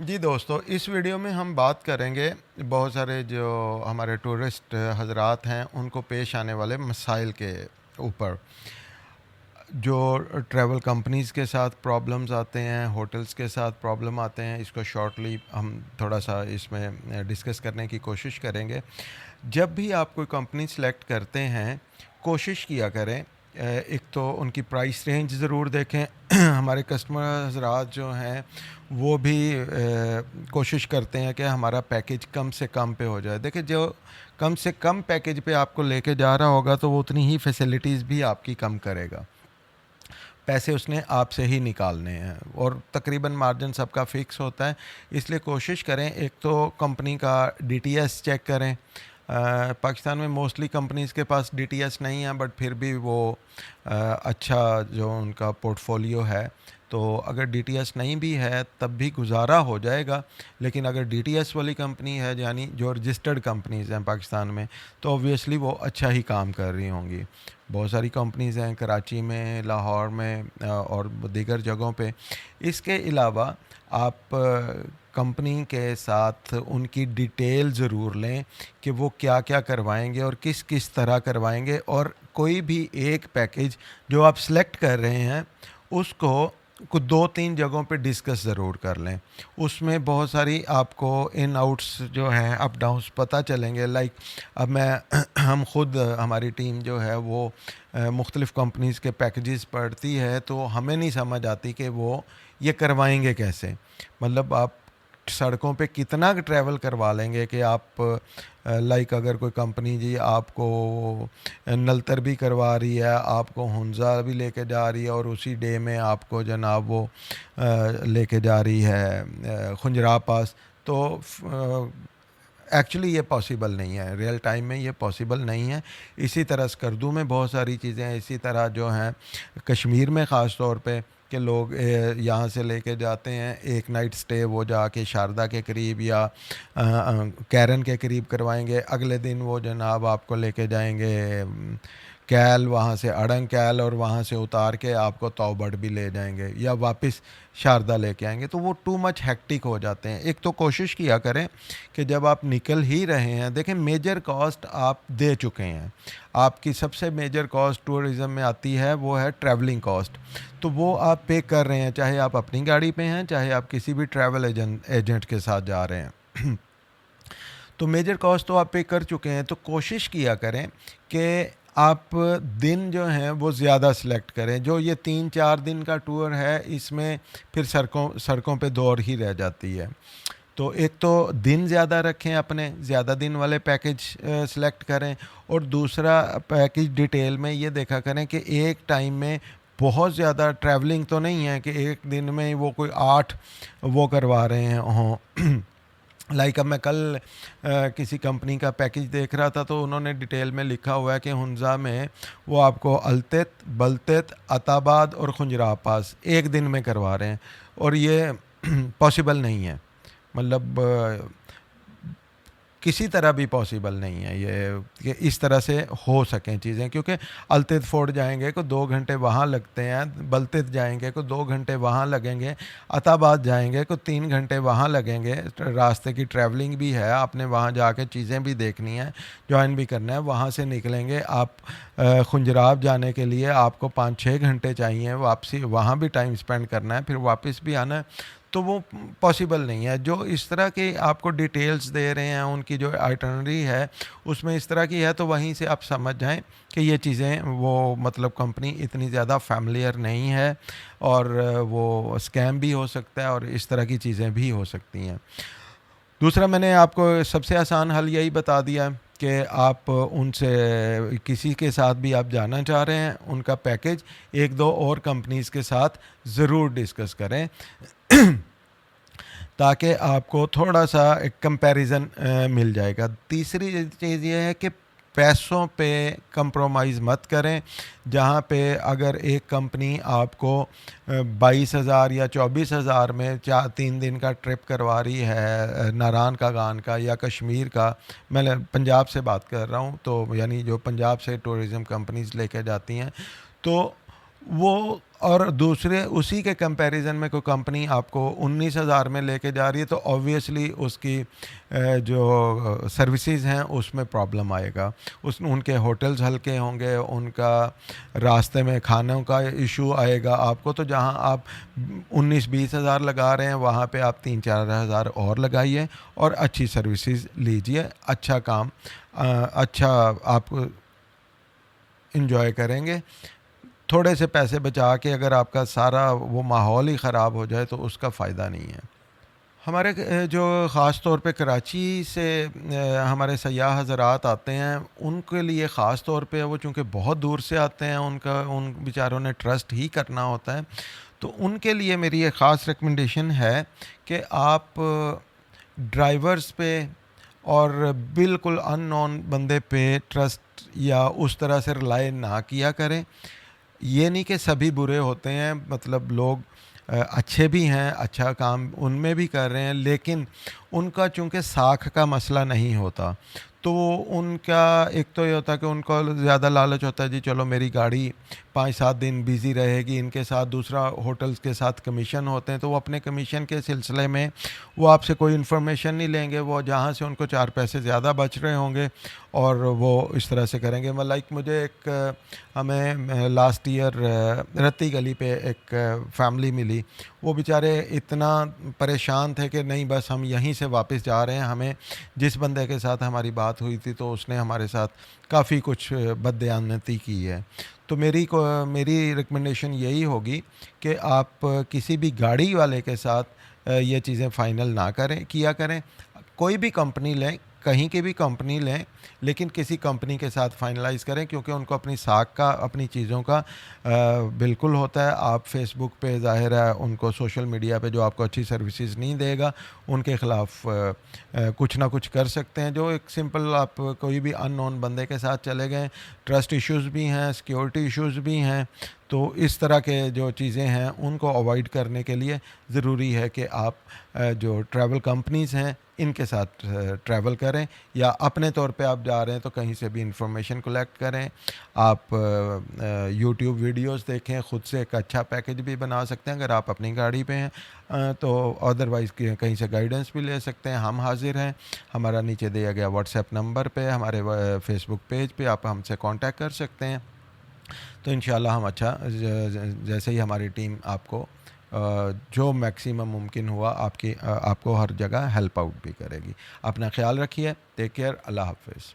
जी दोस्तों, इस वीडियो में हम बात करेंगे बहुत सारे जो हमारे टूरिस्ट हजरात हैं उनको पेश आने वाले मसाइल के ऊपर। जो ट्रैवल कंपनीज़ के साथ प्रॉब्लम्स आते हैं, होटल्स के साथ प्रॉब्लम आते हैं, इसको शॉर्टली हम थोड़ा सा इसमें डिस्कस करने की कोशिश करेंगे। जब भी आप कोई कंपनी सेलेक्ट करते हैं, कोशिश किया करें एक तो उनकी प्राइस रेंज ज़रूर देखें। हमारे कस्टमर हज़रात जो हैं वो भी कोशिश करते हैं कि हमारा पैकेज कम से कम पे हो जाए। देखिए, जो कम से कम पैकेज पे आपको लेके जा रहा होगा तो वो उतनी ही फैसिलिटीज़ भी आपकी कम करेगा। पैसे उसने आपसे ही निकालने हैं और तकरीबन मार्जिन सबका फ़िक्स होता है। इसलिए कोशिश करें, एक तो कंपनी का डीटीएस चेक करें। पाकिस्तान में मोस्टली कंपनीज़ के पास डीटीएस नहीं है, बट फिर भी वो अच्छा जो उनका पोर्टफोलियो है, तो अगर डीटीएस नहीं भी है तब भी गुजारा हो जाएगा। लेकिन अगर डीटीएस वाली कंपनी है, यानी जो रजिस्टर्ड कंपनीज़ हैं पाकिस्तान में, तो ऑब्वियसली वो अच्छा ही काम कर रही होंगी। बहुत सारी कंपनीज़ हैं कराची में, लाहौर में और दीगर जगहों पे। इसके अलावा आप कंपनी के साथ उनकी डिटेल ज़रूर लें कि वो क्या क्या करवाएंगे और किस किस तरह करवाएंगे, और कोई भी एक पैकेज जो आप सेलेक्ट कर रहे हैं उसको कुछ 2-3 जगहों पे डिस्कस ज़रूर कर लें। उसमें बहुत सारी आपको इन आउट्स जो हैं, अप डाउन्स पता चलेंगे। लाइक अब मैं हम खुद हमारी टीम जो है वो मुख्तलिफ़ कंपनीज़ के पैकेजेस पढ़ती है, तो हमें नहीं समझ आती कि वो ये करवाएंगे कैसे। मतलब आप सड़कों पे कितना ट्रैवल करवा लेंगे कि आप लाइक अगर कोई कंपनी जी आपको नलतर भी करवा रही है, आपको हुंजा भी लेके जा रही है, और उसी डे में आपको जनाब वो लेके जा रही है खुंजरा पास, तो एक्चुअली ये पॉसिबल नहीं है। रियल टाइम में ये पॉसिबल नहीं है। इसी तरह स्कर्दू में बहुत सारी चीज़ें हैं, इसी तरह जो हैं कश्मीर में ख़ास तौर पे कि लोग यहाँ से लेके जाते हैं, एक नाइट स्टे वो जाके शारदा के करीब या कैरन के करीब करवाएंगे। अगले दिन वो जनाब आपको लेके जाएंगे कैल, वहाँ से अड़ंग कैल, और वहाँ से उतार के आपको तौबड़ भी ले जाएंगे या वापस शारदा लेके आएंगे। तो वो टू मच हेक्टिक हो जाते हैं। एक तो कोशिश किया करें कि जब आप निकल ही रहे हैं, देखें मेजर कॉस्ट आप दे चुके हैं। आपकी सबसे मेजर कॉस्ट टूरिज़म में आती है, वो है ट्रैवलिंग कॉस्ट। तो वो आप पे कर रहे हैं, चाहे आप अपनी गाड़ी पे हैं, चाहे आप किसी भी ट्रैवल एजेंट के साथ जा रहे हैं। तो मेजर कॉस्ट तो आप पे कर चुके हैं। तो कोशिश किया करें कि आप दिन जो हैं वो ज़्यादा सेलेक्ट करें। जो ये 3-4 दिन का टूर है, इसमें फिर सड़कों सड़कों पे दौड़ ही रह जाती है। तो एक तो दिन ज़्यादा रखें, अपने ज़्यादा दिन वाले पैकेज सेलेक्ट करें, और दूसरा पैकेज डिटेल में ये देखा करें कि एक टाइम में बहुत ज़्यादा ट्रैवलिंग तो नहीं है कि एक दिन में वो कोई 8 वो करवा रहे हैं हों। लाइक अब मैं कल किसी कंपनी का पैकेज देख रहा था, तो उन्होंने डिटेल में लिखा हुआ है कि हुंजा में वो आपको अलतेत, बलतेत, अताबाद और खुंजरा पास एक दिन में करवा रहे हैं, और ये पॉसिबल नहीं है। मतलब किसी तरह भी पॉसिबल नहीं है ये कि इस तरह से हो सकें चीज़ें, क्योंकि अलतेत फोर्ट जाएंगे को 2 घंटे वहाँ लगते हैं, बलतेत जाएंगे को 2 घंटे वहाँ लगेंगे, अताबाद जाएंगे को 3 घंटे वहाँ लगेंगे। रास्ते की ट्रैवलिंग भी है, आपने वहाँ जाके चीज़ें भी देखनी है, ज्वाइन भी करना है। वहाँ से निकलेंगे आप खुंजराब जाने के लिए आपको 5-6 घंटे चाहिए, वापसी वहाँ भी टाइम स्पेंड करना है, फिर वापस भी आना है। तो वो पॉसिबल नहीं है। जो इस तरह के आपको डिटेल्स दे रहे हैं, उनकी जो आइटनरी है उसमें इस तरह की है, तो वहीं से आप समझ जाएं कि ये चीज़ें वो मतलब कंपनी इतनी ज़्यादा फैमिलियर नहीं है, और वो स्कैम भी हो सकता है और इस तरह की चीज़ें भी हो सकती हैं। दूसरा, मैंने आपको सबसे आसान हल यही बता दिया है कि आप उनसे किसी के साथ भी आप जाना चाह रहे हैं, उनका पैकेज 1-2 और कंपनीज़ के साथ ज़रूर डिस्कस करें, ताकि आपको थोड़ा सा एक कंपैरिजन मिल जाएगा। तीसरी चीज़ ये है कि पैसों पे कंप्रोमाइज़ मत करें। जहाँ पे अगर एक कंपनी आपको 22,000 या 24,000 में 3 दिन का ट्रिप करवा रही है, नारान का गान का या कश्मीर का, मैं पंजाब से बात कर रहा हूँ, तो यानी जो पंजाब से टूरिज़म कंपनीज़ लेके जाती हैं, तो वो और दूसरे उसी के कंपैरिजन में कोई कंपनी आपको 19,000 में लेके जा रही है तो ऑब्वियसली उसकी जो सर्विसेज हैं उसमें प्रॉब्लम आएगा। उस उनके होटल्स हल्के होंगे, उनका रास्ते में खानों का इशू आएगा। आपको तो जहां आप 19-20 हज़ार लगा रहे हैं वहां पे आप 3-4 हज़ार और लगाइए और अच्छी सर्विसेज लीजिए, अच्छा काम अच्छा आप इंजॉय करेंगे। थोड़े से पैसे बचा के अगर आपका सारा वो माहौल ही ख़राब हो जाए तो उसका फ़ायदा नहीं है। हमारे जो ख़ास तौर पे कराची से हमारे सयाह हज़रात आते हैं, उनके लिए ख़ास तौर पे वो चूँकि बहुत दूर से आते हैं, उन बेचारों ने ट्रस्ट ही करना होता है, तो उनके लिए मेरी एक ख़ास रिकमेंडेशन है कि आप ड्राइवर्स पे और बिल्कुल अननोन बंदे पे ट्रस्ट या उस तरह से रिलाय ना किया करें। ये नहीं कि सभी बुरे होते हैं, मतलब लोग अच्छे भी हैं, अच्छा काम उनमें भी कर रहे हैं, लेकिन उनका चूँकि साख का मसला नहीं होता, तो उनका एक तो ये होता है कि उनको ज़्यादा लालच होता है जी चलो मेरी गाड़ी 5-7 दिन बिज़ी रहेगी इनके साथ, दूसरा होटल्स के साथ कमीशन होते हैं तो वो अपने कमीशन के सिलसिले में वो आपसे कोई इन्फॉर्मेशन नहीं लेंगे, वो जहाँ से उनको 4 पैसे ज़्यादा बच रहे होंगे और वो इस तरह से करेंगे। मैं लाइक मुझे एक हमें लास्ट ईयर रत्ती गली पे एक फैमिली मिली, वो बेचारे इतना परेशान थे कि नहीं बस हम यहीं से वापस जा रहे हैं, हमें जिस बंदे के साथ हमारी बात हुई थी तो उसने हमारे साथ काफ़ी कुछ बददयानती की है। तो मेरी रिकमेंडेशन यही होगी कि आप किसी भी गाड़ी वाले के साथ ये चीज़ें फ़ाइनल ना किया करें। कोई भी कंपनी लें, कहीं की भी कंपनी लें, लेकिन किसी कंपनी के साथ फाइनलाइज़ करें क्योंकि उनको अपनी साख का, अपनी चीज़ों का बिल्कुल होता है। आप फेसबुक पे ज़ाहिर है उनको सोशल मीडिया पे जो आपको अच्छी सर्विसेज नहीं देगा, उनके ख़िलाफ़ कुछ ना कुछ कर सकते हैं। जो एक सिंपल आप कोई भी अननोन बंदे के साथ चले गए, ट्रस्ट इश्यूज़ भी हैं, सिक्योरिटी इश्यूज़ भी हैं, तो इस तरह के जो चीज़ें हैं उनको अवॉइड करने के लिए ज़रूरी है कि आप जो ट्रैवल कंपनीज़ हैं इनके साथ ट्रैवल करें, या अपने तौर पे आप जा रहे हैं तो कहीं से भी इंफॉर्मेशन कलेक्ट करें। आप यूट्यूब वीडियोस देखें, ख़ुद से एक अच्छा पैकेज भी बना सकते हैं अगर आप अपनी गाड़ी पे हैं, तो अदरवाइज़ कहीं से गाइडेंस भी ले सकते हैं। हम हाजिर हैं, हमारा नीचे दिया गया व्हाट्सएप नंबर पे, हमारे फेसबुक पेज पे आप हमसे कांटेक्ट कर सकते हैं। तो इंशाल्लाह हम अच्छा जैसे ही हमारी टीम आपको जो मैक्सिमम मुमकिन हुआ आपको हर जगह हेल्प आउट भी करेगी। अपना ख्याल रखिए, टेक केयर, अल्लाह हाफ़िज़।